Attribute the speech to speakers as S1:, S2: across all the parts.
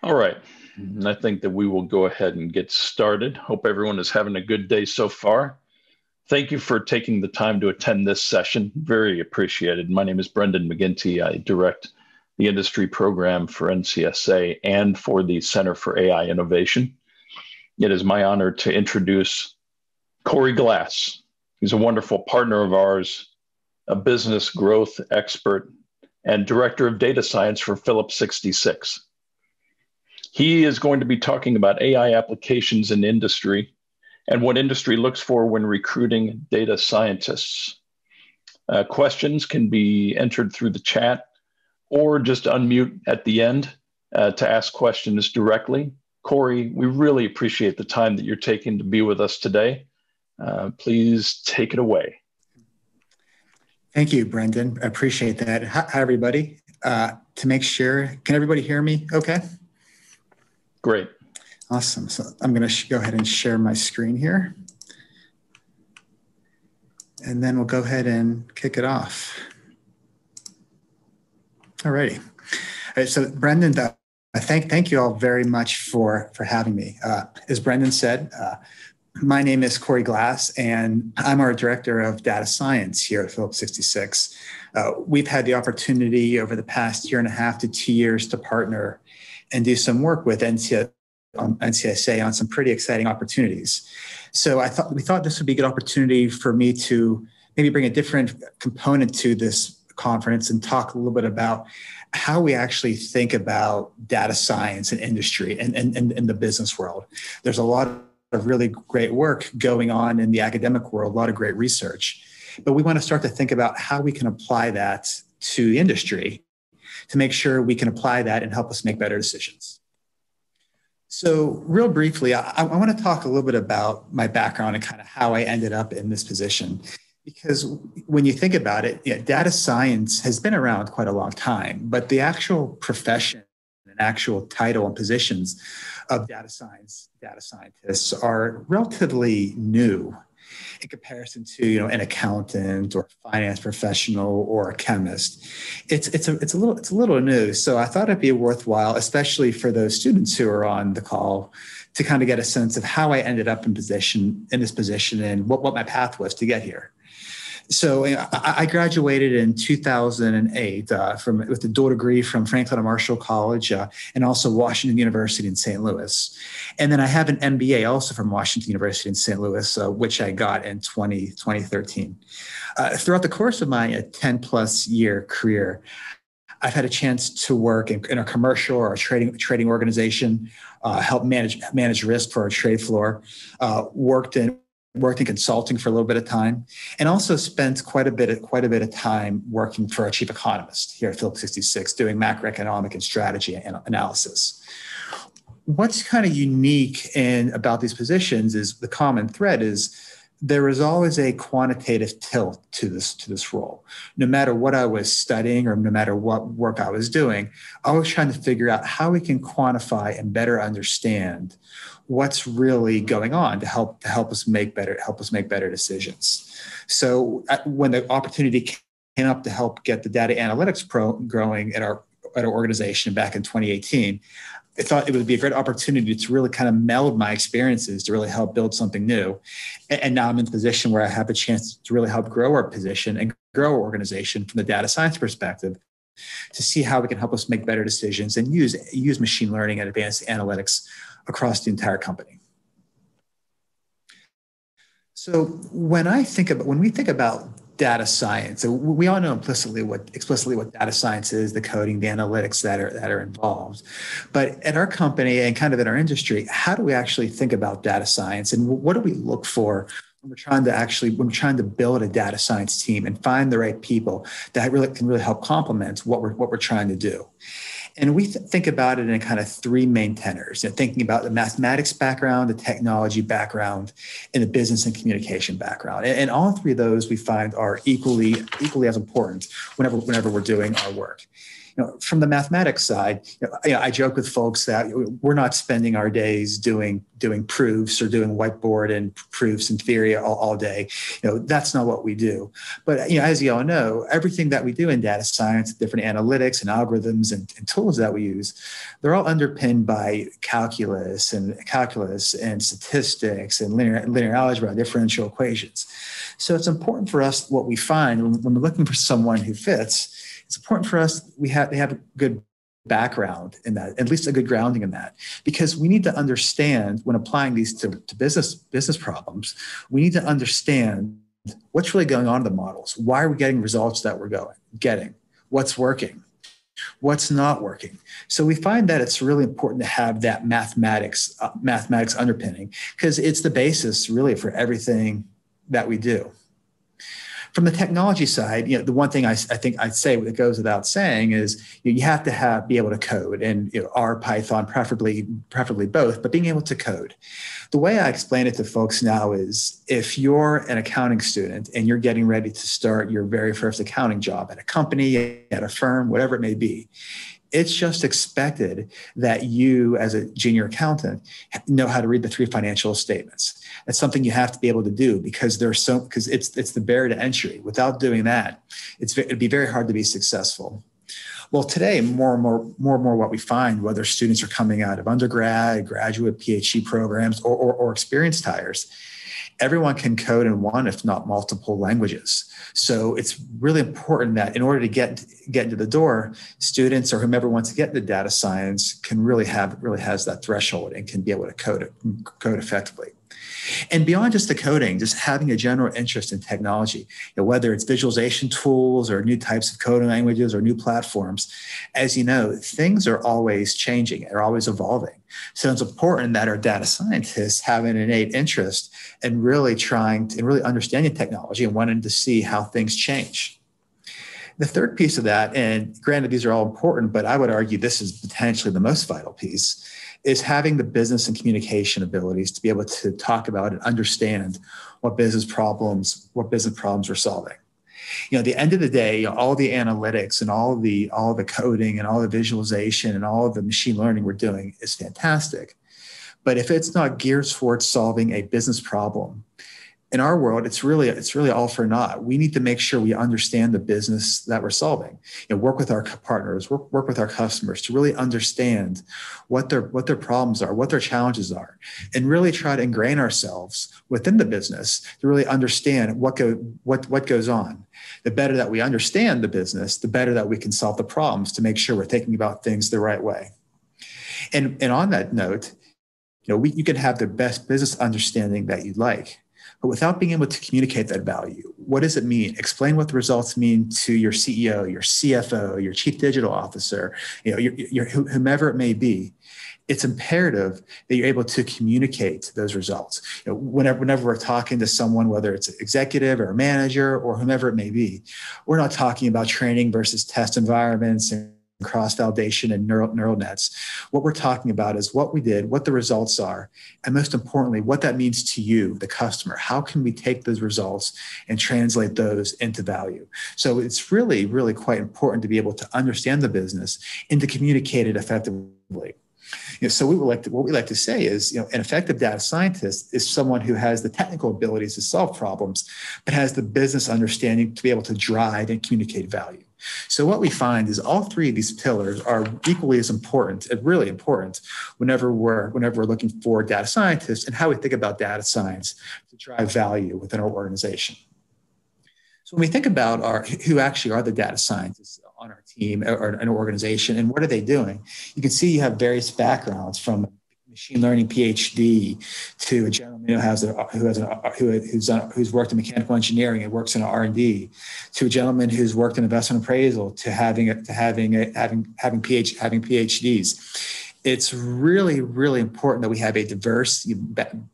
S1: All right. And I think that we will go ahead and get started. Hope everyone is having a good day so far. Thank you for taking the time to attend this session. Very appreciated. My name is Brendan McGinty. I direct the industry program for NCSA and for the Center for AI Innovation. It is my honor to introduce Cory Glass. He's a wonderful partner of ours, a business growth expert, and director of data science for Phillips 66. He is going to be talking about AI applications in industry and what industry looks for when recruiting data scientists. Questions can be entered through the chat or just unmute at the end to ask questions directly. Cory, we really appreciate the time that you're taking to be with us today. Please take it away.
S2: Thank you, Brendan. I appreciate that. Hi, everybody. To make sure, can everybody hear me okay?
S1: Great.
S2: Awesome. So I'm going to go ahead and share my screen here. And then we'll go ahead and kick it off. All righty. All right, so Brendan, thank you all very much for having me. As Brendan said, my name is Cory Glass, and I'm our director of data science here at Phillips 66. We've had the opportunity over the past year and a half to 2 years to partner and do some work with NCSA on some pretty exciting opportunities. So we thought this would be a good opportunity for me to maybe bring a different component to this conference and talk a little bit about how we actually think about data science and industry and the business world. There's a lot of really great work going on in the academic world, a lot of great research, but we want to start to think about how we can apply that to the industry to make sure we can apply that and help us make better decisions. So real briefly, I want to talk a little bit about my background and kind of how I ended up in this position. Because when you think about it, data science has been around quite a long time, but the actual profession and actual title and positions of data scientists are relatively new in comparison to an accountant or a finance professional or a chemist. It's a little new. So I thought it'd be worthwhile, especially for those students who are on the call, to kind of get a sense of how I ended up in this position and what my path was to get here. So I graduated in 2008 with a dual degree from Franklin and Marshall College and also Washington University in St. Louis. And then I have an MBA also from Washington University in St. Louis, which I got in 2013. Throughout the course of my 10-plus year career, I've had a chance to work in a commercial or a trading organization, help manage risk for our trade floor, worked in consulting for a little bit of time, and also spent quite a bit of time working for our chief economist here at Phillips 66, doing macroeconomic and strategy and analysis. What's kind of unique about these positions is the common thread is there was always a quantitative tilt to this role. No matter what I was studying or no matter what work I was doing, I was trying to figure out how we can quantify and better understand what's really going on to help us make better decisions. So when the opportunity came up to help get the data analytics growing at our organization back in 2018, I thought it would be a great opportunity to really kind of meld my experiences to really help build something new. And now I'm in a position where I have a chance to really help grow our position and grow our organization from the data science perspective to see how we can help us make better decisions and use machine learning and advanced analytics across the entire company. So when we think about data science, we all know explicitly what data science is, the coding, the analytics that are involved. But at our company and kind of in our industry, how do we actually think about data science, and what do we look for when we're trying to build a data science team and find the right people that can really help complement what we're trying to do? And we think about it in kind of three main tenors, thinking about the mathematics background, the technology background, and the business and communication background. And all three of those we find are equally as important whenever we're doing our work. From the mathematics side, I joke with folks that we're not spending our days doing proofs or doing whiteboard and proofs in theory all day. That's not what we do. But as you all know, everything that we do in data science, different analytics and algorithms and tools that we use, they're all underpinned by calculus and statistics and linear algebra, differential equations. So it's important for us what we find when we're looking for someone who fits. It's important for us they have a good background in that, at least a good grounding in that, because we need to understand when applying these to business problems, we need to understand what's really going on in the models. Why are we getting results that we're getting? What's working? What's not working? So we find that it's really important to have that mathematics underpinning, because it's the basis really for everything that we do. From the technology side, the one thing I think I'd say that goes without saying is you have to be able to code, and R, Python, preferably both, but being able to code. The way I explain it to folks now is if you're an accounting student and you're getting ready to start your very first accounting job at a company, at a firm, whatever it may be, it's just expected that you, as a junior accountant, know how to read the 3 financial statements. That's something you have to be able to do because it's the barrier to entry. Without doing that, it'd be very hard to be successful. Well, today, more and more what we find, whether students are coming out of undergrad, graduate, PhD programs, or experienced hires, everyone can code in one, if not multiple languages. So it's really important that in order to get into the door, students or whomever wants to get into data science can really has that threshold and can be able to code effectively. And beyond just the coding, just having a general interest in technology, whether it's visualization tools or new types of coding languages or new platforms, as you know, things are always changing, they're always evolving. So it's important that our data scientists have an innate interest in really understanding technology and wanting to see how things change. The third piece of that, and granted, these are all important, but I would argue this is potentially the most vital piece, is having the business and communication abilities to be able to talk about and understand what business problems we're solving. At the end of the day, all the analytics and all the coding and all the visualization and all of the machine learning we're doing is fantastic. But if it's not geared towards solving a business problem, in our world, it's really all for naught. We need to make sure we understand the business that we're solving. Work with our partners, work with our customers to really understand what their problems are, what their challenges are, and really try to ingrain ourselves within the business to really understand what goes on. The better that we understand the business, the better that we can solve the problems to make sure we're thinking about things the right way. And on that note, you can have the best business understanding that you'd like, but without being able to communicate that value, what does it mean? Explain what the results mean to your CEO, your CFO, your chief digital officer, whomever it may be. It's imperative that you're able to communicate those results. Whenever we're talking to someone, whether it's an executive or a manager or whomever it may be, we're not talking about training versus test environments and cross-validation and neural nets. What we're talking about is what we did, what the results are, and most importantly, what that means to you, the customer. How can we take those results and translate those into value? So it's really, really quite important to be able to understand the business and to communicate it effectively. So what we like to say is, an effective data scientist is someone who has the technical abilities to solve problems, but has the business understanding to be able to drive and communicate value. So what we find is all three of these pillars are equally as important, really important, whenever we're looking for data scientists and how we think about data science to drive value within our organization. So when we think about who actually are the data scientists on our team or an organization and what are they doing, you can see you have various backgrounds from machine learning PhD to a gentleman who's worked in mechanical engineering and works in R&D, to a gentleman who's worked in investment appraisal, to having PhDs. It's really, really important that we have a diverse background,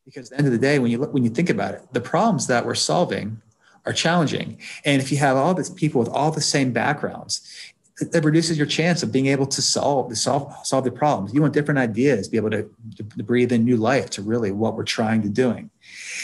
S2: because at the end of the day, when you think about it, the problems that we're solving are challenging, and if you have all these people with all the same backgrounds, it reduces your chance of being able to solve the problems. You want different ideas, be able to breathe in new life to really what we're trying to doing.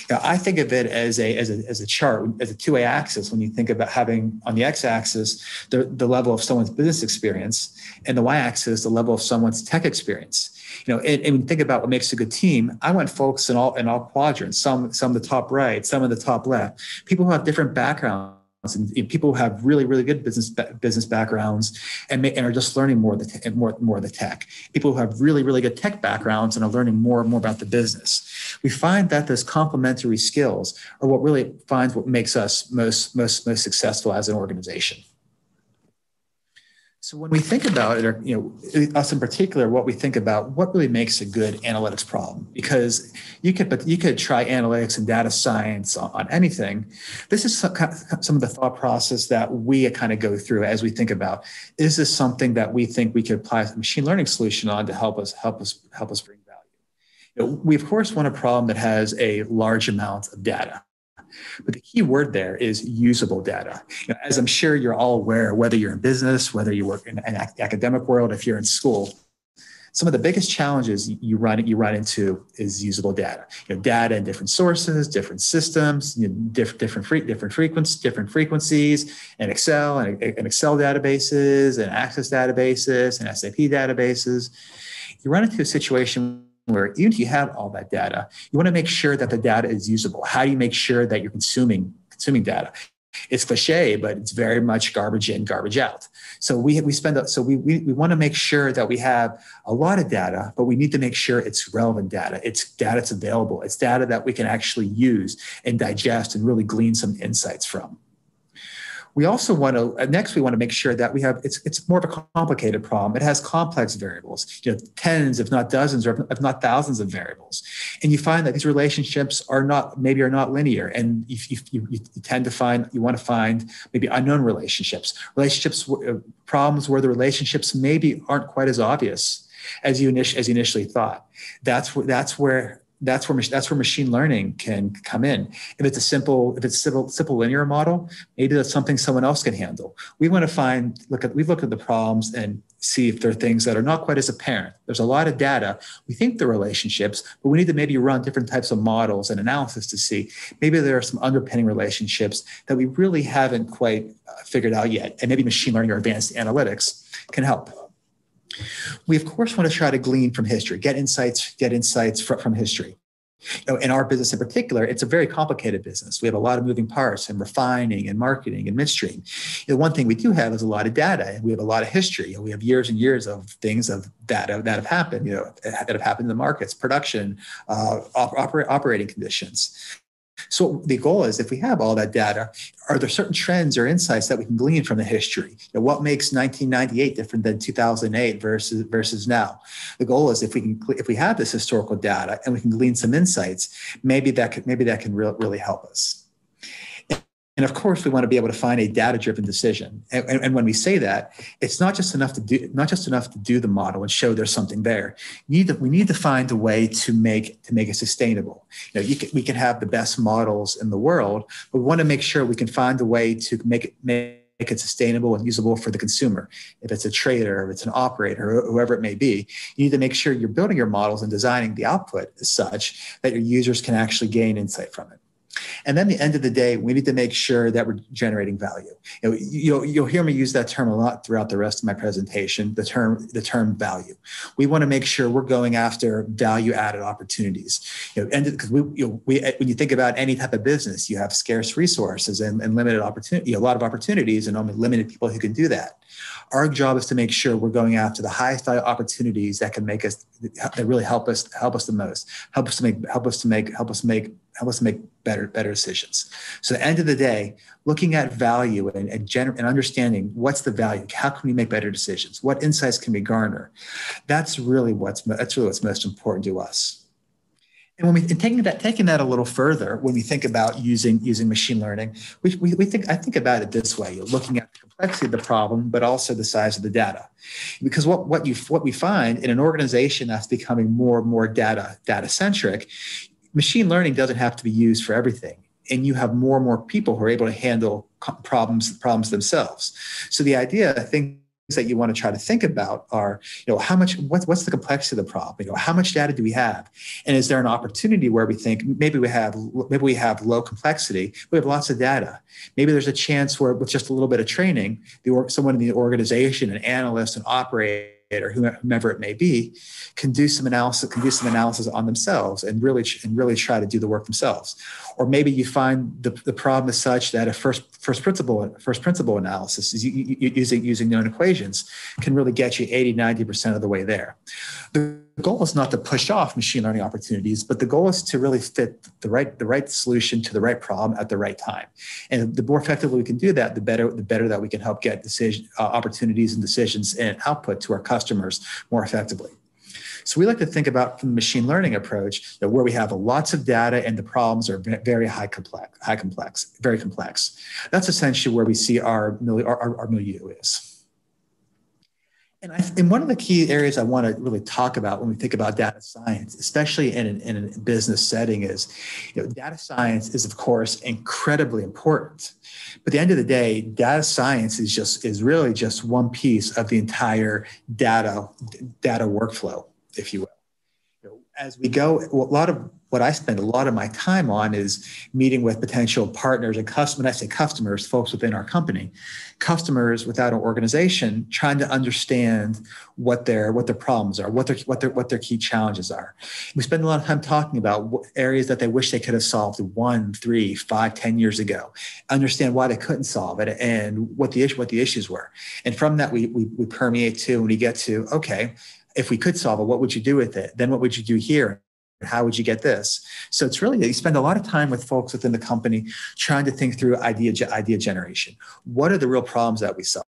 S2: I think of it as a chart, as a two-way axis. When you think about having on the x-axis the level of someone's business experience, and the y-axis the level of someone's tech experience. And when you think about what makes a good team, I want folks in all quadrants. Some in the top right, some in the top left. People who have different backgrounds. And people who have really good business backgrounds and are just learning more of the tech. People who have really good tech backgrounds and are learning more and more about the business. We find that those complementary skills are what makes us most successful as an organization. So when we think about it, or us in particular, what we think about, what really makes a good analytics problem? Because you could try analytics and data science on anything. This is some of the thought process that we kind of go through as we think about: is this something that we think we could apply a machine learning solution on to help us bring value? We of course want a problem that has a large amount of data. But the key word there is usable data. As I'm sure you're all aware, whether you're in business, whether you work in an academic world, if you're in school, some of the biggest challenges you run into is usable data. Data in different sources, different systems, different frequencies, and Excel and Excel databases, and Access databases, and SAP databases. You run into a situation where even if you have all that data, you want to make sure that the data is usable. How do you make sure that you're consuming data? It's cliche, but it's very much garbage in, garbage out. So we want to make sure that we have a lot of data, but we need to make sure it's relevant data. It's data that's available. It's data that we can actually use and digest and really glean some insights from. We also want to make sure that we have, it's more of a complicated problem. It has complex variables, tens, if not dozens, or if not thousands of variables. And you find that these relationships are not linear. And you want to find maybe unknown relationships, problems where the relationships maybe aren't quite as obvious as you initially thought. That's where machine learning can come in. If it's a simple linear model, maybe that's something someone else can handle. We want to look at the problems and see if there are things that are not quite as apparent. There's a lot of data. We think the relationships, but we need to maybe run different types of models and analysis to see maybe there are some underpinning relationships that we really haven't quite figured out yet. And maybe machine learning or advanced analytics can help. We, of course, want to try to glean from history, get insights from history. In our business in particular, it's a very complicated business. We have a lot of moving parts and refining and marketing and midstream. One thing we do have is a lot of data, and we have a lot of history. We have years and years of things of data that have happened, that have happened in the markets, production, operating conditions. So the goal is, if we have all that data, are there certain trends or insights that we can glean from the history? What makes 1998 different than 2008 versus now? The goal is, if we have this historical data and we can glean some insights, maybe that can really help us. And of course, we want to be able to find a data-driven decision. And when we say that, it's not just enough to do the model and show there's something there. We need to find a way to make it sustainable. We can have the best models in the world, but we want to make sure we can find a way to make it sustainable and usable for the consumer. If it's a trader, if it's an operator, or whoever it may be, you need to make sure you're building your models and designing the output as such that your users can actually gain insight from it. And then at the end of the day, we need to make sure that we're generating value. You'll hear me use that term a lot throughout the rest of my presentation, the term value. We want to make sure we're going after value-added opportunities. And because when you think about any type of business, you have scarce resources and limited opportunity, a lot of opportunities, and only limited people who can do that. Our job is to make sure we're going after the highest value opportunities that can that really help us the most, help us to make better decisions. So at the end of the day, looking at value and understanding what's the value, how can we make better decisions, what insights can we garner, that's really what's most important to us. And taking that a little further, when we think about using machine learning, I think about it this way: you're looking at the complexity of the problem, but also the size of the data. Because what we find in an organization that's becoming more and more data centric, machine learning doesn't have to be used for everything, and you have more and more people who are able to handle problems themselves. So the idea, I think, that you want to try to think about are, what's the complexity of the problem? How much data do we have? And is there an opportunity where we think maybe we have low complexity, we have lots of data. Maybe there's a chance where with just a little bit of training, someone in the organization, an analyst, an operator, or whomever it may be, can do some analysis on themselves and really try to do the work themselves. Or maybe you find the problem is such that a first principle analysis is using known equations can really get you 80-90% of the way there. The goal is not to push off machine learning opportunities, but the goal is to really fit the right solution to the right problem at the right time. And the more effectively we can do that, the better that we can help get opportunities and decisions and output to our customers more effectively. So we like to think about from the machine learning approach that where we have lots of data and the problems are very very complex. That's essentially where we see our milieu is. And one of the key areas I want to really talk about when we think about data science, especially in a business setting, is data science is, of course, incredibly important. But at the end of the day, data science is really just one piece of the entire data workflow, if you will. As we go, what I spend a lot of my time on is meeting with potential partners and customers. When I say customers, folks within our company, customers without an organization, trying to understand what their problems are, what their key challenges are. We spend a lot of time talking about areas that they wish they could have solved 1, 3, 5, 10 years ago. Understand why they couldn't solve it and what the issues were. And from that, we permeate to, and we get to, okay, if we could solve it, what would you do with it? Then what would you do here? How would you get this? So it's really, you spend a lot of time with folks within the company trying to think through idea generation. What are the real problems that we solve?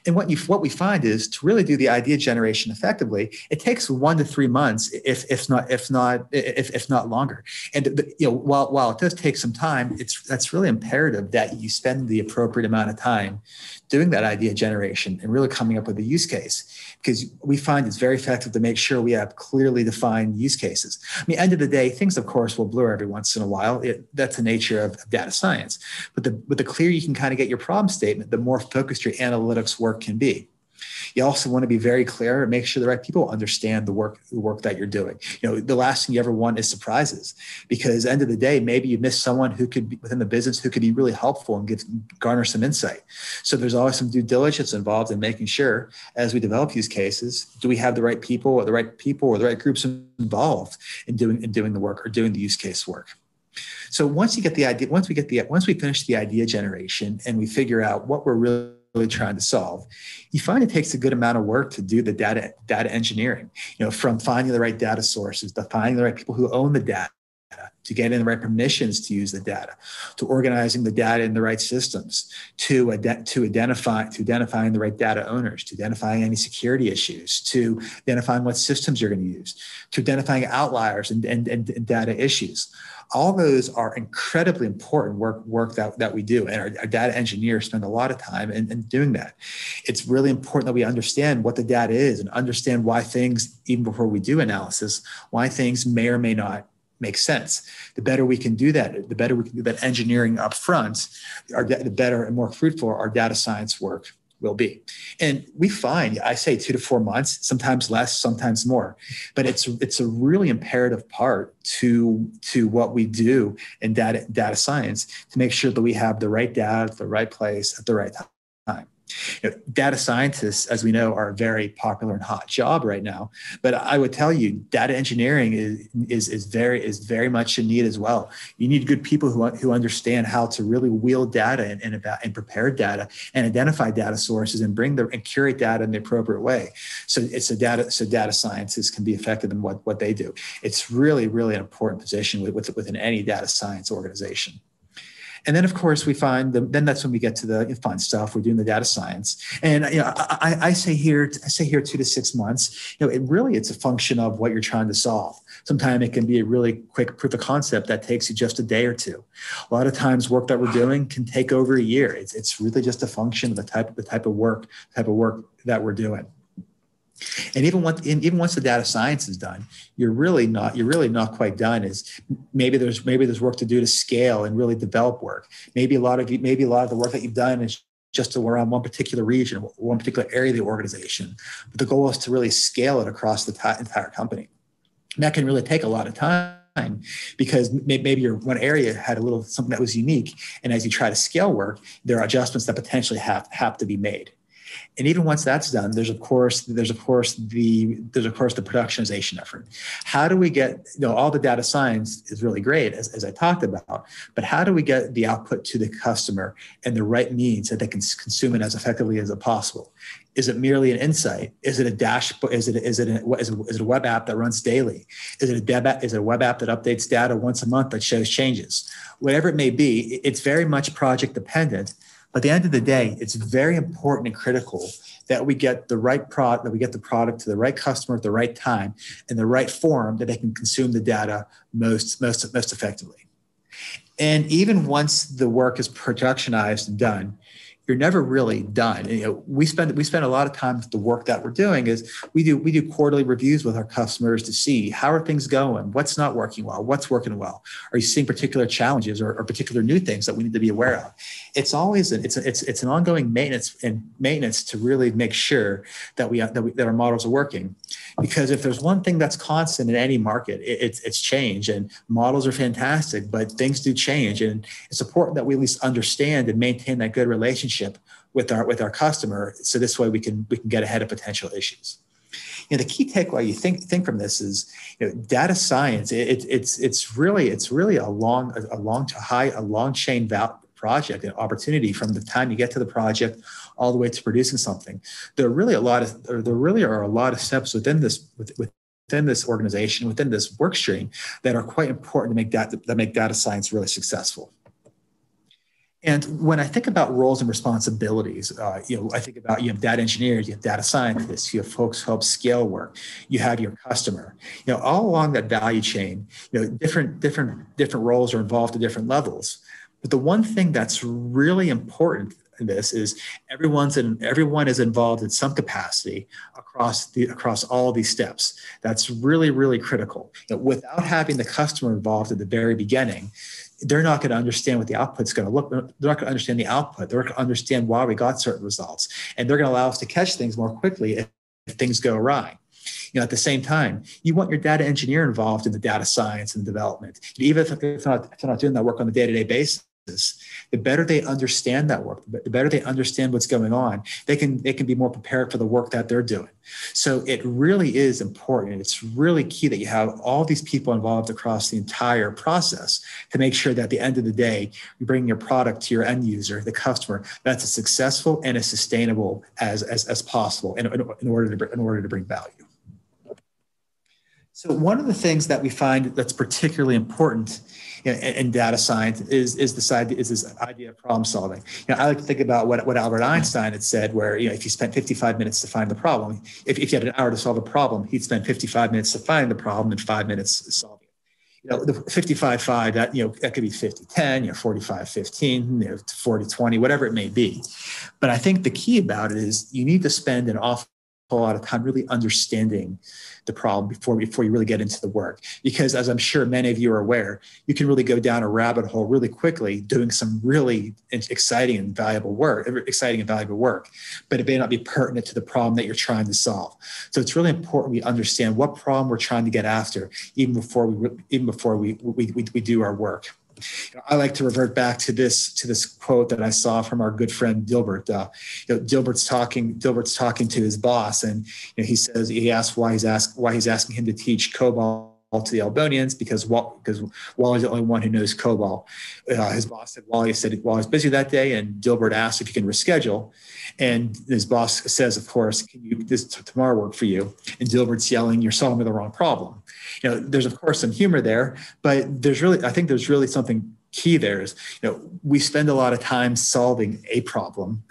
S2: And what we find is to really do the idea generation effectively, it takes 1 to 3 months, if not longer. And while it does take some time, that's really imperative that you spend the appropriate amount of time doing that idea generation and really coming up with a use case, because we find it's very effective to make sure we have clearly defined use cases. I mean, end of the day, things, of course, will blur every once in a while. That's the nature of data science. But the clearer you can kind of get your problem statement, the more focused your analytics work can be. You also want to be very clear and make sure the right people understand the work that you're doing. The last thing you ever want is surprises, because at the end of the day, maybe you miss someone who could be within the business who could be really helpful and garner some insight. So there's always some due diligence involved in making sure as we develop these cases, do we have the right people or the right groups involved in doing the work or doing the use case work. So once we finish the idea generation and we figure out what we're really trying to solve, you find it takes a good amount of work to do the data engineering, from finding the right data sources, to finding the right people who own the data, to getting the right permissions to use the data, to organizing the data in the right systems, to identifying the right data owners, to identifying any security issues, to identifying what systems you're going to use, to identifying outliers and data issues. All those are incredibly important work that we do. And our data engineers spend a lot of time in doing that. It's really important that we understand what the data is and understand why things, even before we do analysis, why things may or may not make sense. The better we can do that, the better we can do that engineering up front, the better and more fruitful our data science work will be. And we find, I say 2 to 4 months, sometimes less, sometimes more, but it's a really imperative part to what we do in data science to make sure that we have the right data at the right place at the right time. Data scientists, as we know, are a very popular and hot job right now. But I would tell you, data engineering is very much in need as well. You need good people who understand how to really wield data and prepare data and identify data sources and curate data in the appropriate way. So data scientists can be effective in what they do. It's really, really an important position within any data science organization. And then, of course, we find then that's when we get to the fun stuff. We're doing the data science, and I say here 2 to 6 months. It's a function of what you're trying to solve. Sometimes it can be a really quick proof of concept that takes you just a day or two. A lot of times, work that we're doing can take over a year. It's really just a function of the type of work that we're doing. And even once the data science is done, you're really not quite done. Is maybe there's work to do to scale and really develop work. Maybe a lot of the work that you've done is just to around one particular region, one particular area of the organization, but the goal is to really scale it across the entire company. And that can really take a lot of time because maybe your one area had a little something that was unique. And as you try to scale work, there are adjustments that potentially have to be made. And even once that's done, there's of course the productionization effort. How do we get, all the data science is really great as I talked about, but how do we get the output to the customer and the right means that they can consume it as effectively as possible? Is it merely an insight? Is it a dashboard? Is it a web app that runs daily? Is it a web app that updates data once a month that shows changes? Whatever it may be, it's very much project dependent. But at the end of the day, it's very important and critical that we get the right product, that we get the product to the right customer at the right time in the right form that they can consume the data most effectively. And even once the work is productionized and done, you're never really done. We spend a lot of time with the work that we're doing is we do quarterly reviews with our customers to see how are things going, what's not working well, what's working well. Are you seeing particular challenges or particular new things that we need to be aware of? It's always it's an ongoing maintenance to really make sure that our models are working. Because if there's one thing that's constant in any market, it's change. And models are fantastic, but things do change. And it's important that we at least understand and maintain that good relationship with our customer, so this way we can get ahead of potential issues. The key takeaway you think from this is, data science. It's really a long chain project, an opportunity from the time you get to the project all the way to producing something. There really are a lot of steps within this organization, within this work stream, that are quite important to make data science really successful. And when I think about roles and responsibilities, I think about, you have data engineers, you have data scientists, you have folks who help scale work, you have your customer, all along that value chain, different roles are involved at different levels. But the one thing that's really important in this is everyone is involved in some capacity across all these steps. That's really, really critical. Without having the customer involved at the very beginning, they're not going to understand what the output's going to look. They're not going to understand the output. They're going to understand why we got certain results, and they're going to allow us to catch things more quickly if things go awry. At the same time, you want your data engineer involved in the data science and development. Even if they're not doing that work on a day-to-day basis, the better they understand that work, the better they understand what's going on, they can be more prepared for the work that they're doing. So it really is important. It's really key that you have all these people involved across the entire process to make sure that at the end of the day, you're bringing your product to your end user, the customer, that's as successful and as sustainable as possible in order to bring value. So one of the things that we find that's particularly important in data science is this idea of problem solving. I like to think about what Albert Einstein had said, where if you spent 55 minutes to find the problem, if you had an hour to solve a problem, he'd spend 55 minutes to find the problem and 5 minutes solving it. The 55-5, that could be 50-10, 45-15, 40-20, whatever it may be. But I think the key about it is you need to spend an awful lot of time really understanding the problem before you really get into the work. Because as I'm sure many of you are aware, you can really go down a rabbit hole really quickly doing some really exciting and valuable work, but it may not be pertinent to the problem that you're trying to solve. So it's really important we understand what problem we're trying to get after even before we do our work. I like to revert back to this quote that I saw from our good friend Dilbert. Dilbert's talking to his boss, and he asks why he's asking him to teach COBOL to the Albanians because Wally's the only one who knows COBOL. His boss said Wally's busy that day, and Dilbert asked if he can reschedule. And his boss says, of course, can this tomorrow work for you? And Dilbert's yelling, "You're solving me the wrong problem." There's of course some humor there, but I think there's really something key there is, we spend a lot of time solving a problem,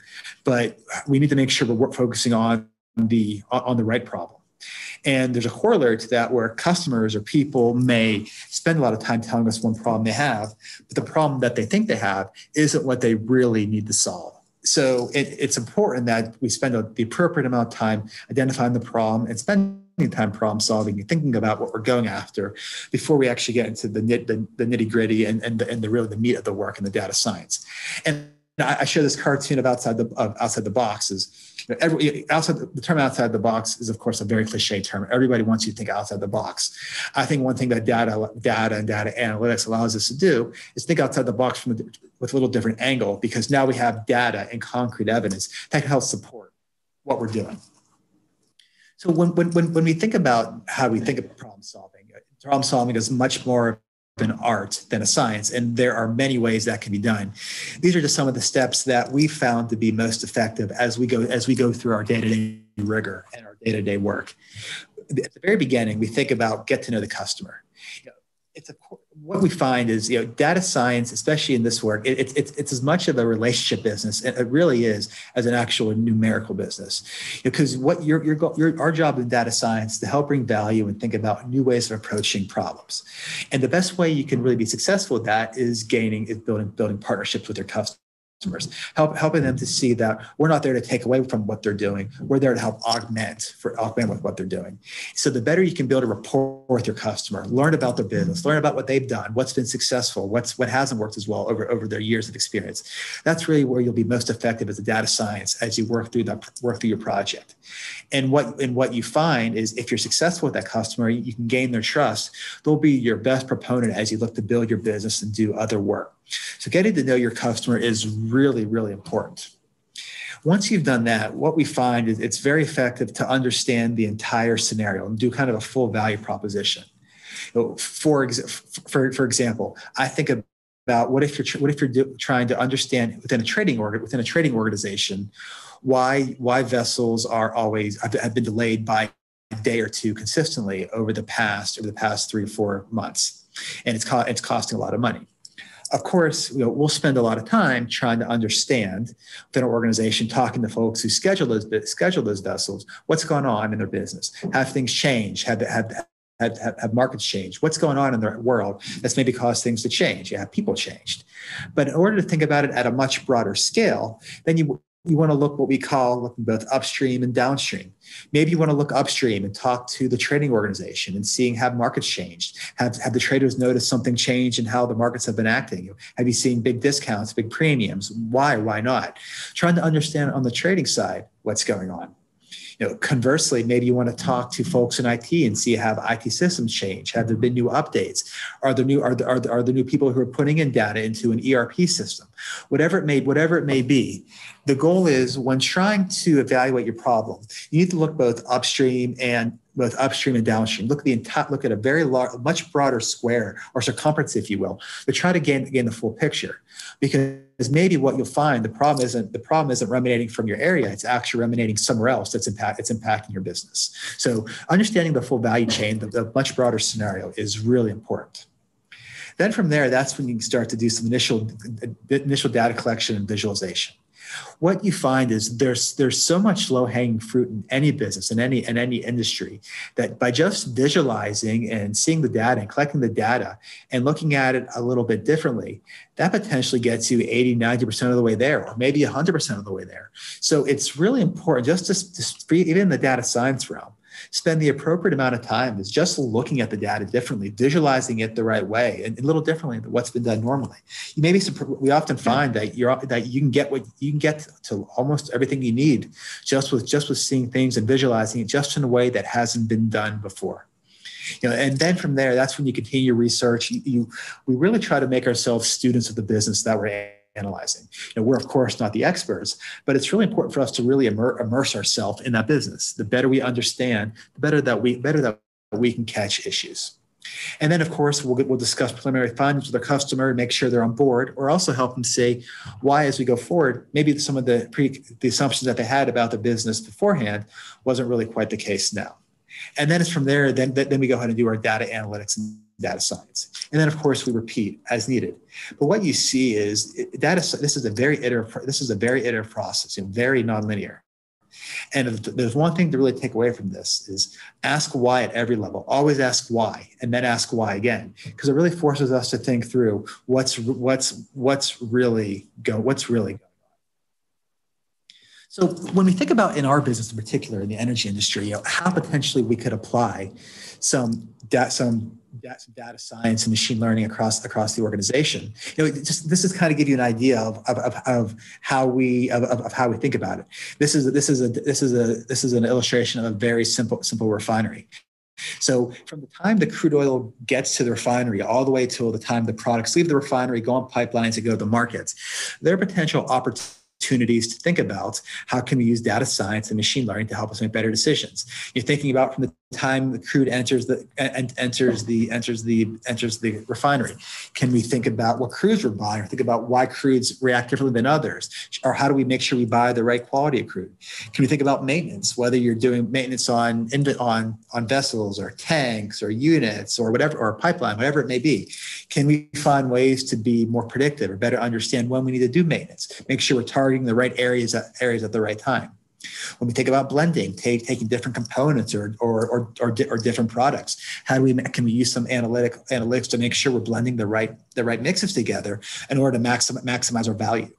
S2: but we need to make sure we're focusing on the right problem. And there's a corollary to that where customers or people may spend a lot of time telling us one problem they have, but the problem that they think they have isn't what they really need to solve. So it's important that we spend the appropriate amount of time identifying the problem and spending time problem solving and thinking about what we're going after before we actually get into the nitty gritty and the meat of the work and the data science. And I share this cartoon of outside the box. The term outside the box is, of course, a very cliche term. Everybody wants you to think outside the box. I think one thing that data and data analytics allows us to do is think outside the box with a little different angle, because now we have data and concrete evidence that can help support what we're doing. So when we think about how we think of problem solving is much more an art than a science, and there are many ways that can be done. These are just some of the steps that we found to be most effective as we go through our day-to-day rigor and our day-to-day work. At the very beginning, we think about get to know the customer. What we find is, data science, especially in this work, it's as much of a relationship business, and it really is, as an actual numerical business. Because what our job in data science is to help bring value and think about new ways of approaching problems. And the best way you can really be successful at that is building partnerships with your customers. Helping them to see that we're not there to take away from what they're doing. We're there to help augment with what they're doing. So the better you can build a rapport with your customer, learn about their business, learn about what they've done, what's been successful, what hasn't worked as well over their years of experience. That's really where you'll be most effective as a data science as you work through your project. And what you find is, if you're successful with that customer, you can gain their trust. They'll be your best proponent as you look to build your business and do other work. So getting to know your customer is really, really important. Once you've done that, what we find is it's very effective to understand the entire scenario and do kind of a full value proposition. For example, I think about what if you're trying to understand within a trading organization why vessels have been delayed by a day or two consistently over the past 3 or 4 months, and it's costing a lot of money. Of course, we'll spend a lot of time trying to understand within an organization, talking to folks who schedule those vessels, what's going on in their business. Have things changed? Have markets changed? What's going on in their world that's maybe caused things to change? Have people changed? But in order to think about it at a much broader scale, then you want to look what we call looking both upstream and downstream. Maybe you want to look upstream and talk to the trading organization and seeing, have markets changed? Have the traders noticed something change in how the markets have been acting? Have you seen big discounts, big premiums? Why not? Trying to understand on the trading side what's going on. Conversely, maybe you want to talk to folks in IT and see, have IT systems changed? Have there been new updates? Are there new people who are putting in data into an ERP system? Whatever it may be, the goal is, when trying to evaluate your problem, you need to look both upstream and downstream. Look at a very large, much broader square or circumference, if you will, to try to gain the full picture. Because maybe what you'll find, the problem isn't emanating from your area; it's actually emanating somewhere else that's impacting your business. So understanding the full value chain, the much broader scenario, is really important. Then from there, that's when you can start to do some initial data collection and visualization. What you find is there's so much low-hanging fruit in any business, in any industry, that by just visualizing and seeing the data and collecting the data and looking at it a little bit differently, that potentially gets you 80, 90% of the way there, or maybe 100% of the way there. So it's really important, just even in the data science realm, spend the appropriate amount of time is just looking at the data differently, visualizing it the right way, and a little differently than what's been done normally. We often find that you can get to almost everything you need just with seeing things and visualizing it just in a way that hasn't been done before. And then from there, that's when you continue your research. We really try to make ourselves students of the business that we're analyzing. We're of course not the experts, but it's really important for us to really immerse ourselves in that business. The better we understand, the better that we can catch issues. And then of course we'll discuss preliminary findings with our customer and make sure they're on board, or also help them say why, as we go forward, maybe some of the assumptions that they had about the business beforehand wasn't really quite the case now. And then it's from there, then we go ahead and do our data analytics and data science. And then, of course, we repeat as needed. But what you see is this is a very iterative process, very nonlinear. And if there's one thing to really take away from this is ask why at every level. Always ask why, and then ask why again, because it really forces us to think through what's really going on. So when we think about in our business in particular, in the energy industry, how potentially we could apply some data science and machine learning across the organization. This is kind of give you an idea of how we think about it. This is an illustration of a very simple refinery. So from the time the crude oil gets to the refinery all the way till the time the products leave the refinery, go on pipelines and go to the markets, there are potential opportunities to think about how can we use data science and machine learning to help us make better decisions. You're thinking about from the time the crude enters the refinery. Can we think about what crudes we're buying, or think about why crudes react differently than others, or how do we make sure we buy the right quality of crude? Can we think about maintenance, whether you're doing maintenance on vessels or tanks or units or whatever, or a pipeline, whatever it may be? Can we find ways to be more predictive or better understand when we need to do maintenance? Make sure we're targeting the right areas at the right time. When we think about blending, taking different components or different products, can we use some analytics to make sure we're blending the right mixes together in order to maximize our value?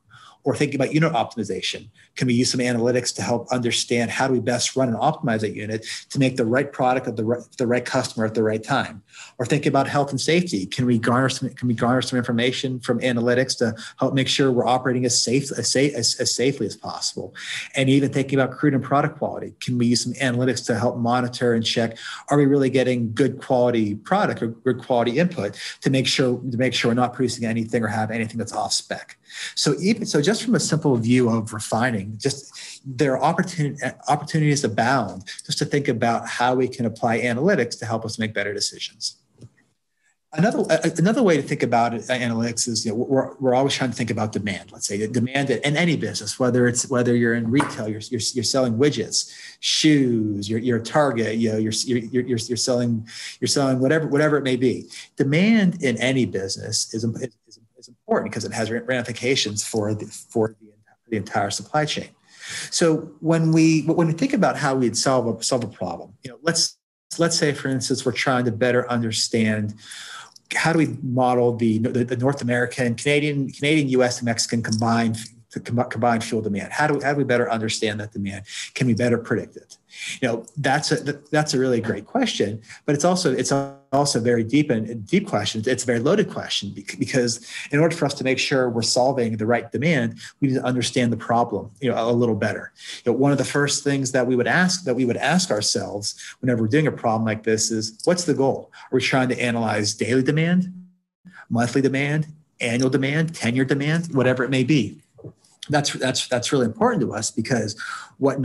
S2: Or thinking about unit optimization, can we use some analytics to help understand how do we best run and optimize that unit to make the right product of the right customer at the right time? Or thinking about health and safety, can we garner some information from analytics to help make sure we're operating as safely as possible? And even thinking about crude and product quality, can we use some analytics to help monitor and check, are we really getting good quality product or good quality input to make sure we're not producing anything or have anything that's off spec? So just from a simple view of refining, there are opportunities abound just to think about how we can apply analytics to help us make better decisions. Another way to think about analytics is, we're always trying to think about demand. Let's say demand in any business, whether you're in retail, you're selling widgets, shoes, you're Target, you're selling whatever it may be. Demand in any business is important because it has ramifications for the entire supply chain. So when we think about how we'd solve a problem, let's say, for instance, we're trying to better understand how do we model the North American, Canadian, U.S. and Mexican combined fuel demand. How do we better understand that demand? Can we better predict it? That's a really great question, but it's also a very deep question. It's a very loaded question because in order for us to make sure we're solving the right demand, we need to understand the problem, a little better. One of the first things that we would ask ourselves whenever we're doing a problem like this is, what's the goal? Are we trying to analyze daily demand, monthly demand, annual demand, 10-year demand, whatever it may be? That's really important to us because what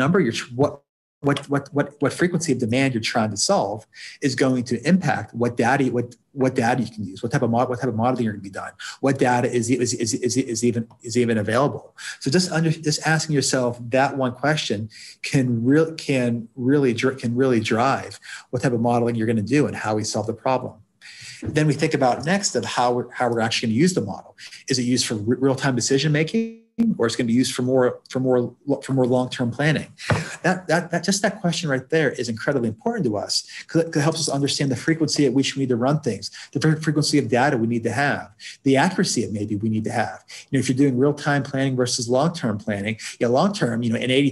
S2: frequency of demand you're trying to solve is going to impact what data you can use, what type of modeling you're going to be done, what data is even available. So just asking yourself that one question can really drive what type of modeling you're going to do and how we solve the problem. Then we think about next of how we're actually going to use the model. Is it used for real-time decision making, or it's going to be used for more long-term planning? That question right there is incredibly important to us because it helps us understand the frequency at which we need to run things, the frequency of data we need to have, the accuracy of maybe we need to have. If you're doing real-time planning versus long-term planning, long-term, an 80-20,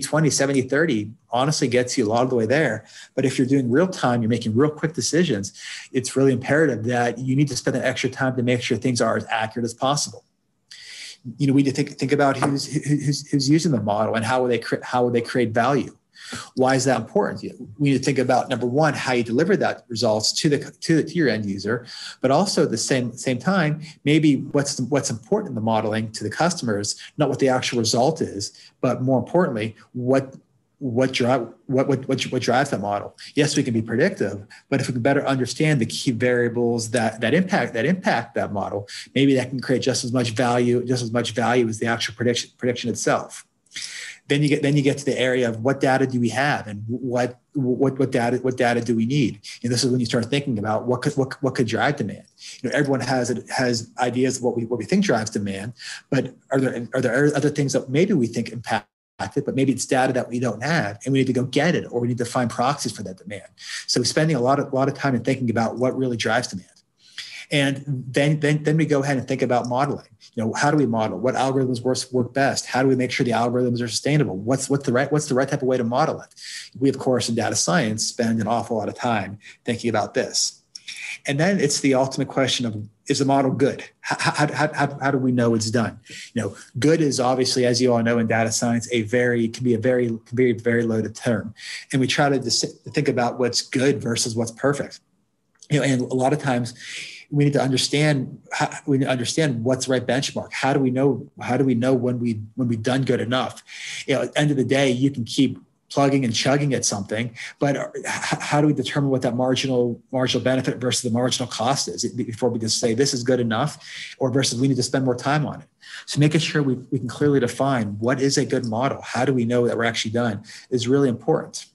S2: 70-30 honestly gets you a lot of the way there. But if you're doing real-time, you're making real quick decisions, it's really imperative that you need to spend that extra time to make sure things are as accurate as possible. We need to think about who's using the model and how will they create value. Why is that important? We need to think about, number one, how you deliver that results to your end user, but also at the same time, maybe what's important in the modeling to the customers, not what the actual result is, but more importantly, what drives that model. Yes, we can be predictive, but if we can better understand the key variables that impact that model, maybe that can create just as much value as the actual prediction itself. Then you get to the area of what data do we have and what data do we need? And this is when you start thinking about what could drive demand. Everyone has ideas of what we think drives demand, but are there other things that maybe we think impact it, but maybe it's data that we don't have and we need to go get it, or we need to find proxies for that demand. So we're spending a lot of time in thinking about what really drives demand. And then we go ahead and think about modeling. How do we model? What algorithms work best? How do we make sure the algorithms are sustainable? What's the right type of way to model it? We, of course, in data science spend an awful lot of time thinking about this. And then it's the ultimate question of, is the model good? How do we know it's done? Good is obviously, as you all know, in data science, can be a very loaded term. And we try to think about what's good versus what's perfect. And a lot of times we need to understand what's the right benchmark. How do we know when we've done good enough? At the end of the day, you can keep plugging and chugging at something, but how do we determine what that marginal benefit versus the marginal cost is before we just say this is good enough, or versus we need to spend more time on it? So making sure we can clearly define what is a good model, how do we know that we're actually done, is really important.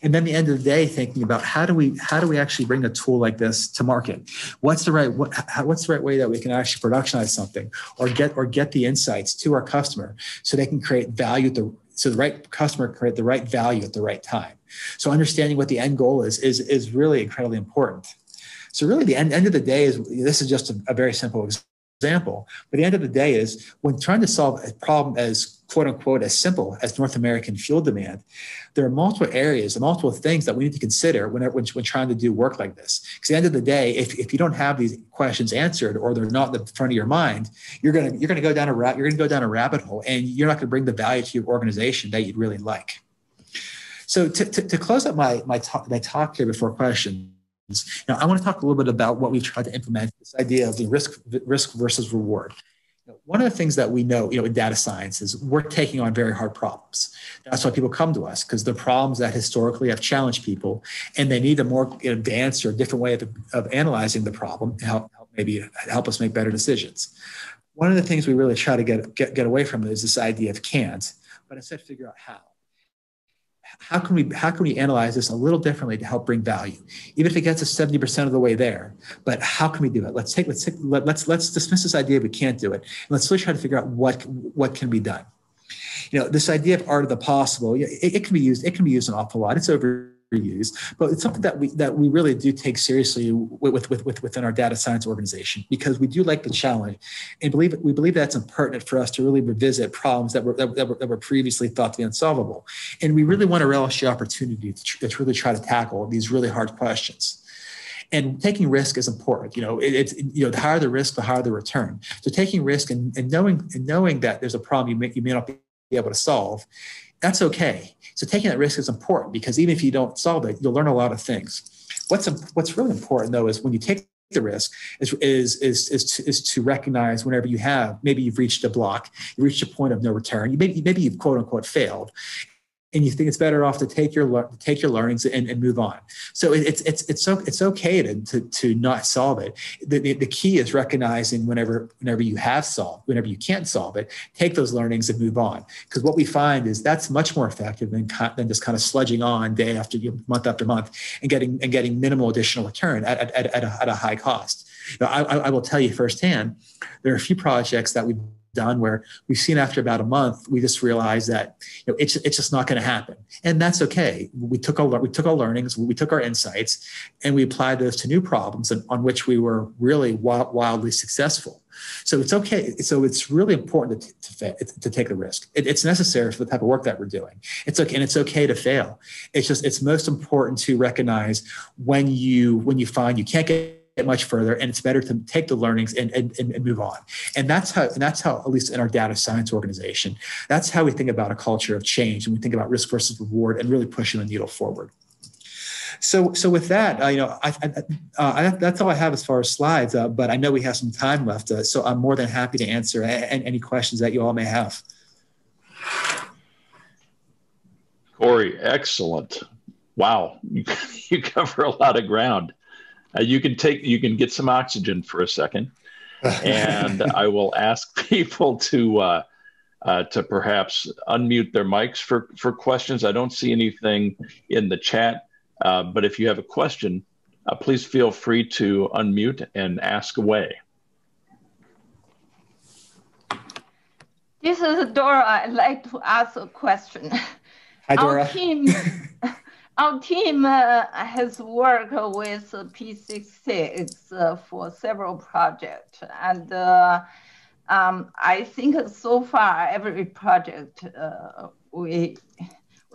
S2: And then at the end of the day, thinking about how do we actually bring a tool like this to market? What's the right way that we can actually productionize something or get the insights to our customer so they can create value so the right customer can create the right value at the right time. So understanding what the end goal is really incredibly important. So really the end of the day this is just a very simple example, but the end of the day is when trying to solve a problem as quote unquote as simple as North American fuel demand, there are multiple areas and multiple things that we need to consider when trying to do work like this. Because at the end of the day, if you don't have these questions answered or they're not in the front of your mind, you're going to go down a rabbit hole, and you're not going to bring the value to your organization that you'd really like. So to close up my talk here before questions, I want to talk a little bit about what we've tried to implement, this idea of the risk versus reward. One of the things that we know, in data science is we're taking on very hard problems. That's why people come to us, because they're problems that historically have challenged people, and they need a more advanced or different way of analyzing the problem to help us make better decisions. One of the things we really try to get away from is this idea of can't, but instead figure out how. How can we analyze this a little differently to help bring value, even if it gets us 70% of the way there? But how can we do it? Let's dismiss this idea we can't do it, and let's really try to figure out what can be done. This idea of art of the possible, it can be used. It can be used an awful lot. It's overused, but it's something that we really do take seriously within our data science organization, because we do like the challenge, and we believe that's important for us to really revisit problems that were previously thought to be unsolvable, and we really want to relish the opportunity to really try to tackle these really hard questions. And taking risk is important. The higher the risk, the higher the return. So taking risk and knowing that there's a problem you may not be able to solve, that's okay. So taking that risk is important, because even if you don't solve it, you'll learn a lot of things. What's really important though is when you take the risk is to recognize whenever maybe you've reached a block, you reached a point of no return. Maybe you've quote unquote failed, and you think it's better off to take your learnings and move on. So it's okay to not solve it. The key is recognizing whenever you have solved, whenever you can't solve it, take those learnings and move on. Because what we find is that's much more effective than just kind of sludging on day after month after month and getting minimal additional return at a high cost. I will tell you firsthand, there are a few projects that we've done where we've seen after about a month, we just realized that it's just not going to happen, and that's okay. We took our learnings, we took our insights, and we applied those to new problems on which we were really wildly successful. So it's okay. So it's really important to take a risk. It's necessary for the type of work that we're doing. It's okay, and it's okay to fail. It's most important to recognize when you find you can't get much further, and it's better to take the learnings and move on. And that's how, at least in our data science organization, that's how we think about a culture of change, and we think about risk versus reward and really pushing the needle forward. So with that, that's all I have as far as slides, but I know we have some time left, so I'm more than happy to answer any questions that you all may have.
S1: Cory, excellent. Wow, you cover a lot of ground. You can get some oxygen for a second, and I will ask people to perhaps unmute their mics for questions. I don't see anything in the chat, but if you have a question, please feel free to unmute and ask away.
S3: This is Dora. I'd like to ask a question.
S2: Hi, Dora.
S3: Our team has worked with P66 for several projects, and I think so far every project we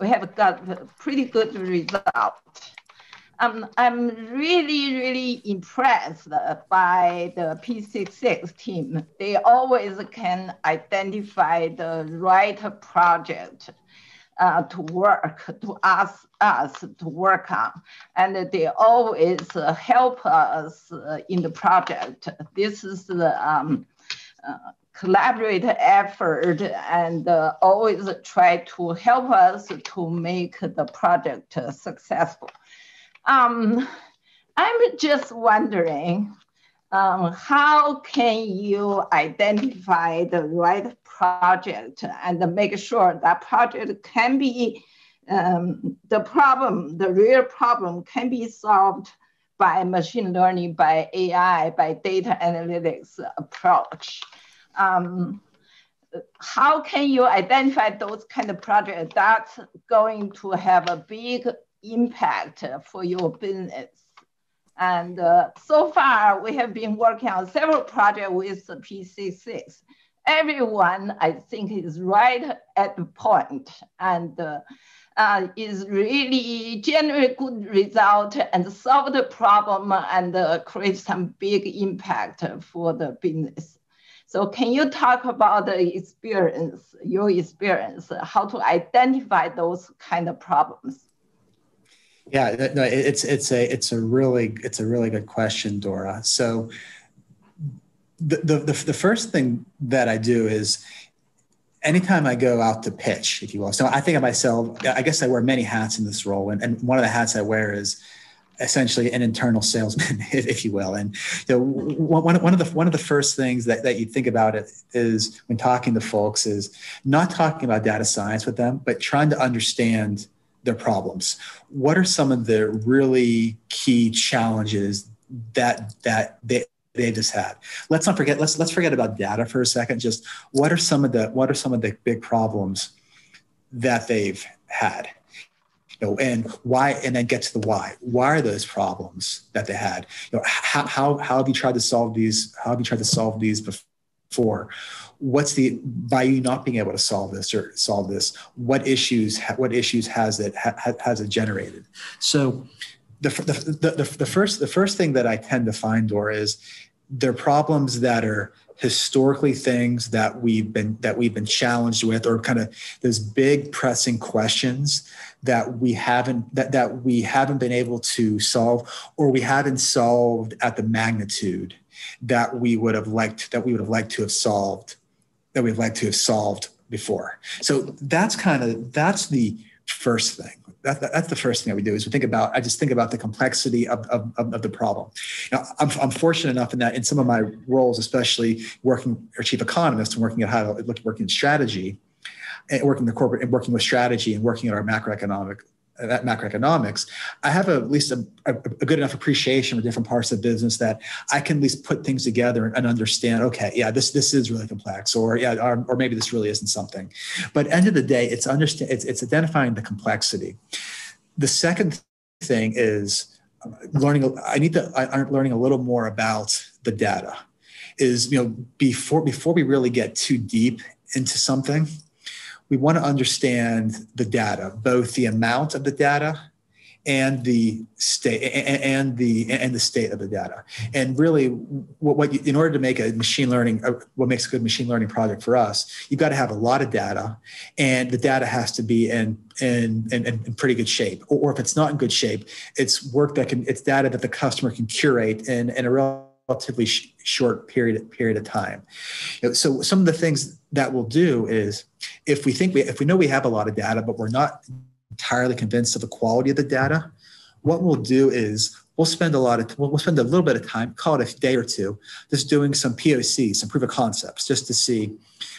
S3: have got pretty good result. I'm really, really impressed by the P66 team. They always can identify the right project to ask us to work on. And they always help us in the project. This is the collaborative effort and always try to help us to make the project successful. I'm just wondering, how can you identify the right project and make sure that project can be, the real problem can be solved by machine learning, by AI, by data analytics approach? How can you identify those kind of projects that's going to have a big impact for your business? And so far, we have been working on several projects with the P66. Everyone, I think, is right at the point and is really generate good result and solve the problem and create some big impact for the business. So can you talk about the experience, your experience, how to identify those kind of problems?
S2: Yeah, no, it's a really good question, Dora. So the first thing that I do is anytime I go out to pitch, if you will. So I think of myself, I guess I wear many hats in this role, and one of the hats I wear is essentially an internal salesman, if you will. And one of the first things that you think about it is when talking to folks is not talking about data science with them, but trying to understand their problems. What are some of the really key challenges that they just had? Let's forget about data for a second. Just what are some of the big problems that they've had? And why, and then get to the why. Why are those problems that they had? How have you tried to solve these? How have you tried to solve these before? What's by you not being able to solve this? What issues has it generated? So the first thing that I tend to find, Dora, is they're problems that are historically things that we've been challenged with, or kind of those big pressing questions that we haven't been able to solve, or we haven't solved at the magnitude that we would have liked to have solved before. So that's the first thing. That's the first thing that we do is I just think about the complexity of the problem. Now, I'm fortunate enough in that in some of my roles, especially working as chief economist and working in strategy, and working the corporate and working with strategy and working at our macroeconomics, I have at least a good enough appreciation for different parts of the business that I can at least put things together and understand, okay, yeah, this is really complex, or maybe this really isn't something. But end of the day, it's identifying the complexity. The second thing is learning a little more about the data. Is before we really get too deep into something, we want to understand the data, both the amount of the data and the state and the state of the data. And really, in order to make what makes a good machine learning project for us, you've got to have a lot of data, and the data has to be in pretty good shape. Or if it's not in good shape, it's data that the customer can curate in a relatively short period of time. So some of the things that we'll do is, if we know we have a lot of data, but we're not entirely convinced of the quality of the data, what we'll do is we'll spend a little bit of time, call it a day or two, just doing some POCs, some proof of concepts, just to see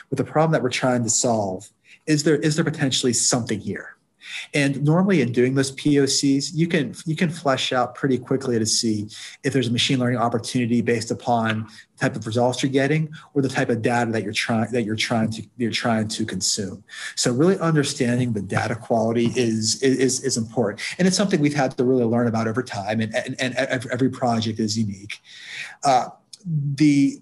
S2: with the problem that we're trying to solve, is there potentially something here? And normally in doing those POCs, you can flesh out pretty quickly to see if there's a machine learning opportunity based upon the type of results you're getting or the type of data that you're trying to consume. So really understanding the data quality is important, and it's something we've had to really learn about over time. And every project is unique. The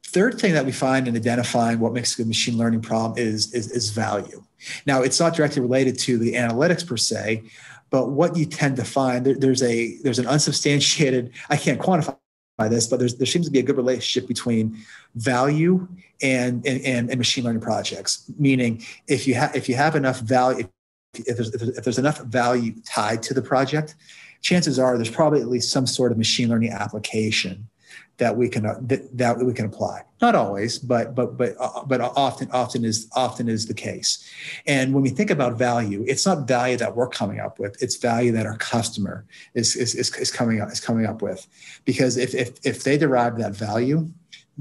S2: third thing that we find in identifying what makes a good machine learning problem is value. Now, it's not directly related to the analytics per se, But what you tend to find, there's an unsubstantiated, I can't quantify this, but there seems to be a good relationship between value and machine learning projects. Meaning, if you have enough value, if there's enough value tied to the project, chances are there's probably at least some sort of machine learning application that we can apply. Not always, but often is the case. And when we think about value, it's not value that we're coming up with; it's value that our customer is coming up with. Because if they derive that value,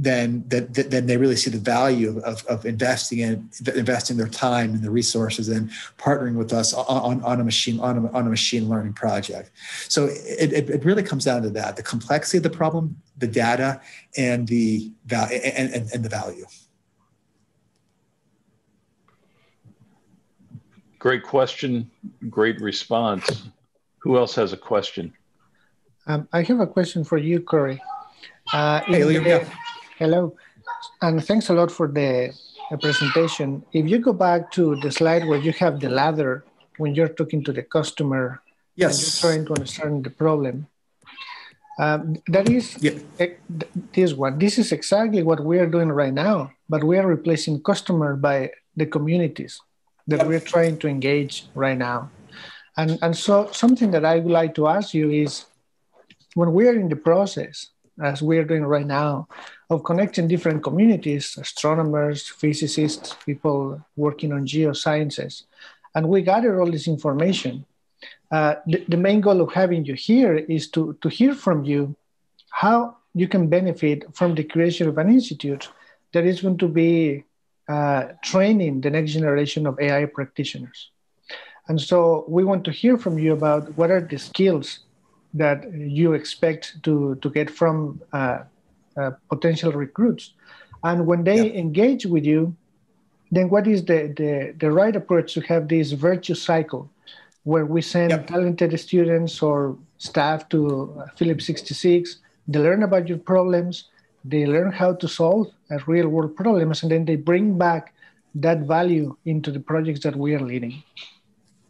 S2: then they really see the value of investing their time and the resources and partnering with us on a machine learning project. So it really comes down to that: the complexity of the problem, the data, and the value.
S1: Great question, great response. Who else has a question?
S4: I have a question for you, Cory. Hello, and thanks a lot for the presentation. If you go back to the slide where you have the ladder when you're talking to the customer,
S2: yes,
S4: and you're trying to understand the problem, that is this one. This is exactly what we are doing right now, but we are replacing customer by the communities that we're trying to engage right now. And so something that I would like to ask you is, when we are in the process, as we are doing right now, of connecting different communities, astronomers, physicists, people working on geosciences, and we gather all this information. The main goal of having you here is to hear from you how you can benefit from the creation of an institute that is going to be training the next generation of AI practitioners. And so we want to hear from you about what are the skills that you expect to get from potential recruits. And when they engage with you, then what is the right approach to have this virtuous cycle where we send talented students or staff to Phillips 66, they learn about your problems, they learn how to solve real world problems, and then they bring back that value into the projects that we are leading?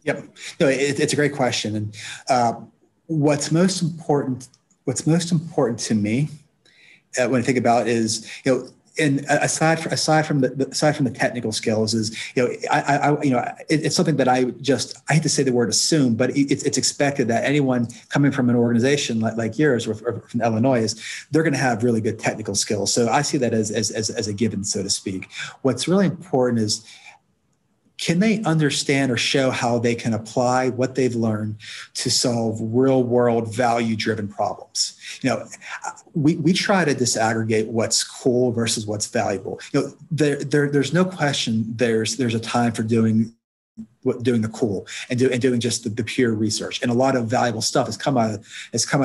S2: Yep. No, it's a great question. And what's most important to me when I think about is, and aside from the technical skills, is it's something that I hate to say the word assume, but it's expected that anyone coming from an organization like yours or from Illinois they're going to have really good technical skills. So I see that as a given, so to speak. What's really important is, can they understand or show how they can apply what they've learned to solve real-world value-driven problems? We try to disaggregate what's cool versus what's valuable. There's no question there's a time for doing the cool and doing just the pure research, and a lot of valuable stuff has come out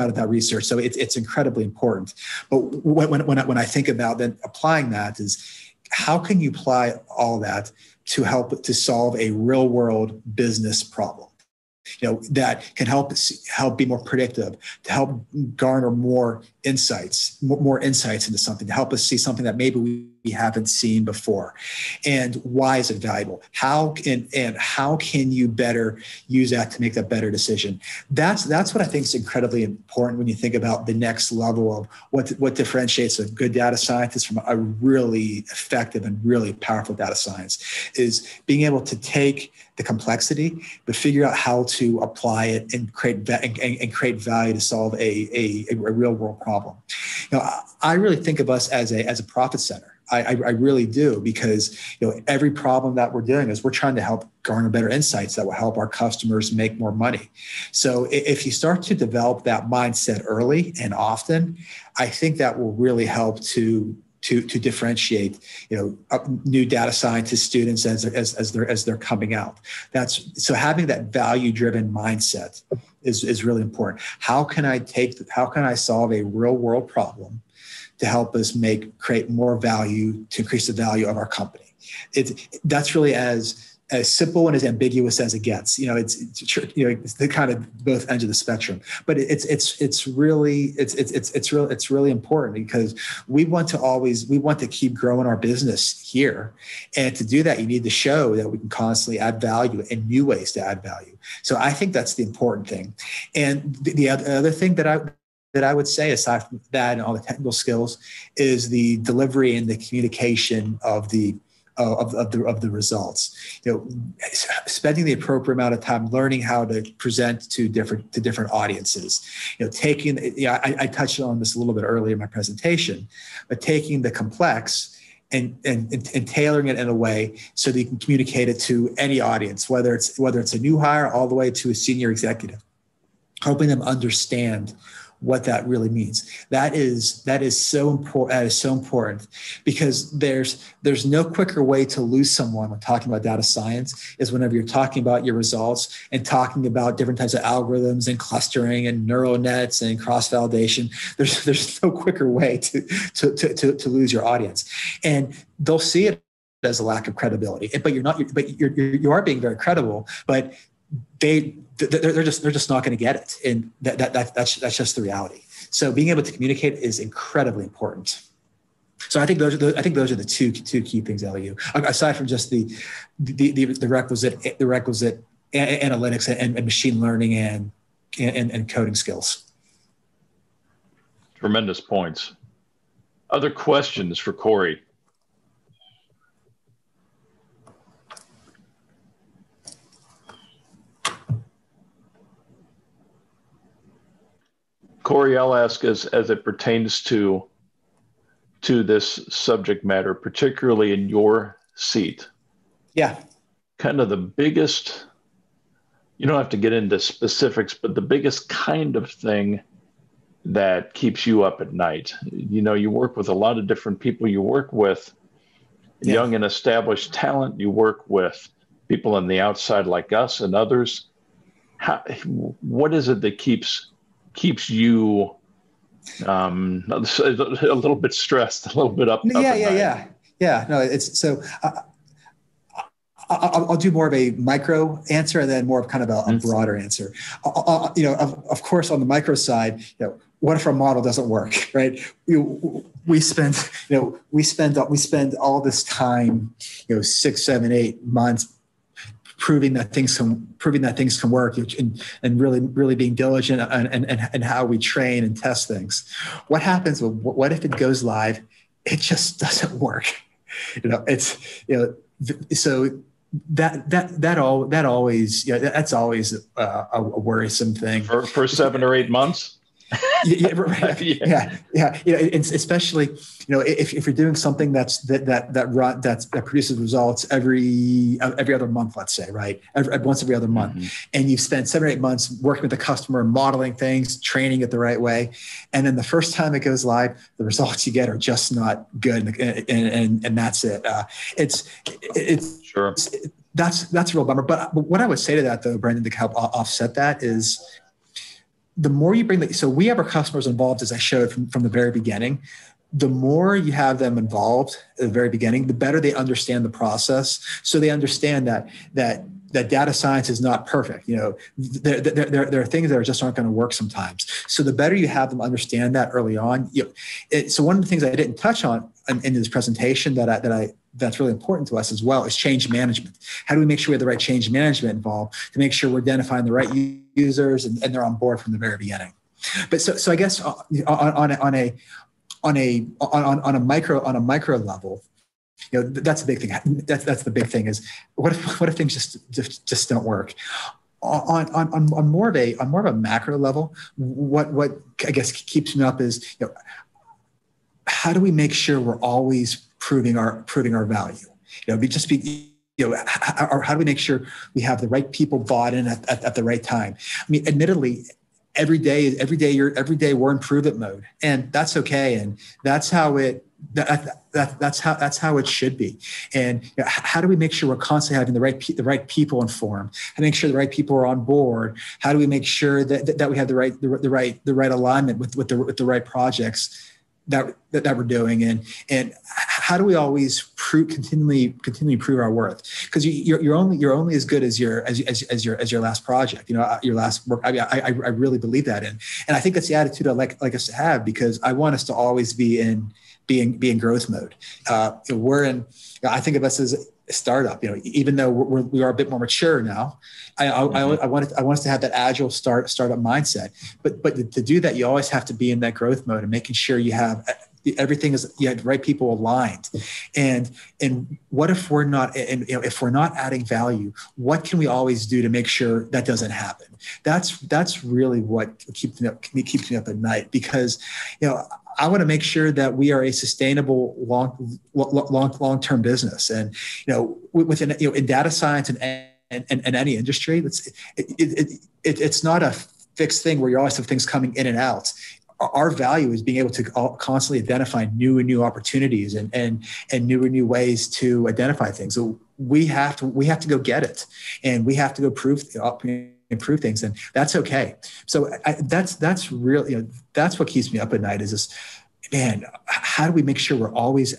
S2: of that research. So it's incredibly important. But when I think about then applying that, is how can you apply all that to help to solve a real world business problem, that can help be more predictive, to help garner more insights into something, to help us see something that maybe we haven't seen before. And why is it valuable? How can you better use that to make that better decision? That's what I think is incredibly important when you think about the next level of what differentiates a good data scientist from a really effective and really powerful data science, is being able to take the complexity, but figure out how to apply it and create value to solve a real world problem. I really think of us as a profit center. I really do, because every problem that we're doing is we're trying to help garner better insights that will help our customers make more money. So if you start to develop that mindset early and often, I think that will really help to differentiate new data scientist students as they're coming out. So having that value-driven mindset is really important. How can I solve a real world problem to help us create more value, to increase the value of our company? That's really as as simple and as ambiguous as it gets. It's the kind of both ends of the spectrum. But it's really important, because we want to keep growing our business here, and to do that, you need to show that we can constantly add value and new ways to add value. So I think that's the important thing. And the other thing that I would say, aside from that and all the technical skills, is the delivery and the communication of the results. Spending the appropriate amount of time learning how to present to different audiences. I touched on this a little bit earlier in my presentation, but taking the complex and tailoring it in a way so that you can communicate it to any audience, whether it's a new hire all the way to a senior executive, helping them understand what that really means. That is so important. That is so important, because there's no quicker way to lose someone when talking about data science is whenever you're talking about your results and talking about different types of algorithms and clustering and neural nets and cross validation. There's no quicker way to lose your audience, and they'll see it as a lack of credibility. But you are being very credible, but they're just not going to get it, and that's just the reality. So being able to communicate is incredibly important. So I think those are the two key things, LU, aside from just the requisite analytics and machine learning and coding skills.
S1: Tremendous points. Other questions for Cory? Cory, I'll ask as it pertains to this subject matter, particularly in your seat.
S2: Yeah. Kind
S1: of the biggest, you don't have to get into specifics, but the biggest kind of thing that keeps you up at night. You work with a lot of different people. You work with young and established talent. You work with people on the outside like us and others. What is it that keeps you a little bit stressed, a little bit up?
S2: Yeah. No, it's so. I'll do more of a micro answer and then more of kind of a broader answer. Of course, on the micro side, what if our model doesn't work, right? We spend all this time, 6, 7, 8 months proving that things can work, and really being diligent and how we train and test things. What happens? What if it goes live? It just doesn't work. So that's always a worrisome thing
S1: for 7 or 8 months.
S2: Yeah. Especially, if you're doing something that produces results every other month, let's say, right? Once every other month, and you've spent 7 or 8 months working with the customer, modeling things, training it the right way, and then the first time it goes live, the results you get are just not good, and that's it. That's a real bummer. But what I would say to that, though, Brendan, to help offset that is, the more you bring so we have our customers involved, as I showed from the very beginning. The more you have them involved at the very beginning, the better they understand the process. So they understand that data science is not perfect. There are things that just aren't going to work sometimes. So the better you have them understand that early on. So one of the things I didn't touch on in this presentation that's really important to us as well is change management. How do we make sure we have the right change management involved to make sure we're identifying the right users and they're on board from the very beginning? But so I guess on a micro level, that's the big thing. That's the big thing is what if things just don't work? On more of a macro level, what I guess keeps me up is how do we make sure we're always proving our value? How do we make sure we have the right people bought in at the right time? I mean, admittedly, every day we're in prove-it mode, and that's okay, and that's how it should be. And how do we make sure we're constantly having the right people informed? How do we make sure the right people are on board? How do we make sure that we have the right alignment with the right projects that we're doing, and how do we always continually prove our worth? Because you're only as good as your last project, your last work. I really believe that in, and I think that's the attitude I like us to have, because I want us to always be in growth mode. I think of us as a startup, even though we are a bit more mature now. I want us to have that agile startup mindset, but to do that, you always have to be in that growth mode and making sure you have everything you had the right people aligned. And what if we're not, and if we're not adding value, what can we always do to make sure that doesn't happen? That's really what keeps me up at night, because I want to make sure that we are a sustainable long-term business. And within in data science and any industry, it's not a fixed thing where you always have things coming in and out. Our value is being able to constantly identify new opportunities and new ways to identify things. So we have to go get it, and we have to go improve things, and that's okay. So that's really, that's what keeps me up at night, is this, man, how do we make sure we're always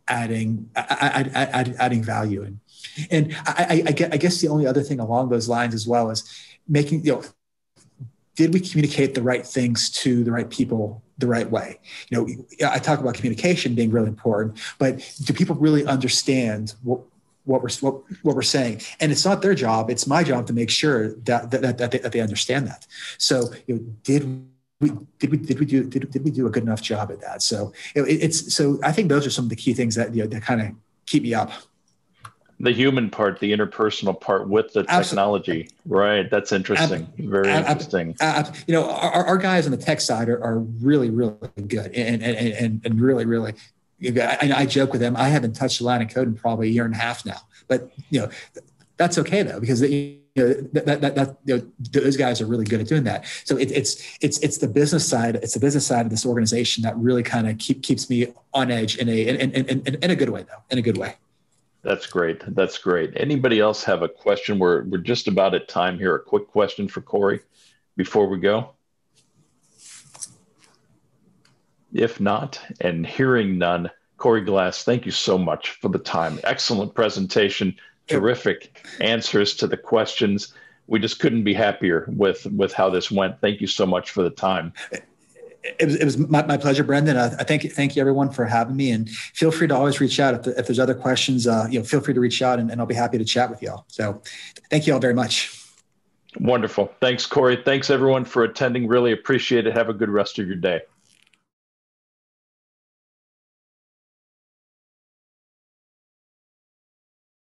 S2: adding value? And I guess the only other thing along those lines as well is making, did we communicate the right things to the right people the right way? I talk about communication being really important, but do people really understand what we're saying? And it's not their job; it's my job to make sure that they understand that. So, did we do a good enough job at that? So, so I think those are some of the key things that that kind of keep me up.
S1: The human part, the interpersonal part with the technology. Absolutely. Right. That's interesting. Very interesting.
S2: Our guys on the tech side are really, really good and really, really good. I joke with them. I haven't touched the line of code in probably a year and a half now, but that's okay though, because those guys are really good at doing that. So it's the business side. It's the business side of this organization that really kind of keeps me on edge in a good way though, in a good way.
S1: That's great. That's great. Anybody else have a question? We're just about at time here. A quick question for Cory before we go. If not, and hearing none, Cory Glass, thank you so much for the time. Excellent presentation. Terrific answers to the questions. We just couldn't be happier with how this went. Thank you so much for the time.
S2: It was my pleasure, Brendan. Thank you everyone for having me, and feel free to always reach out if there's other questions. Feel free to reach out, and I'll be happy to chat with y'all. So, thank you all very much.
S1: Wonderful. Thanks, Cory. Thanks everyone for attending. Really appreciate it. Have a good rest of your day.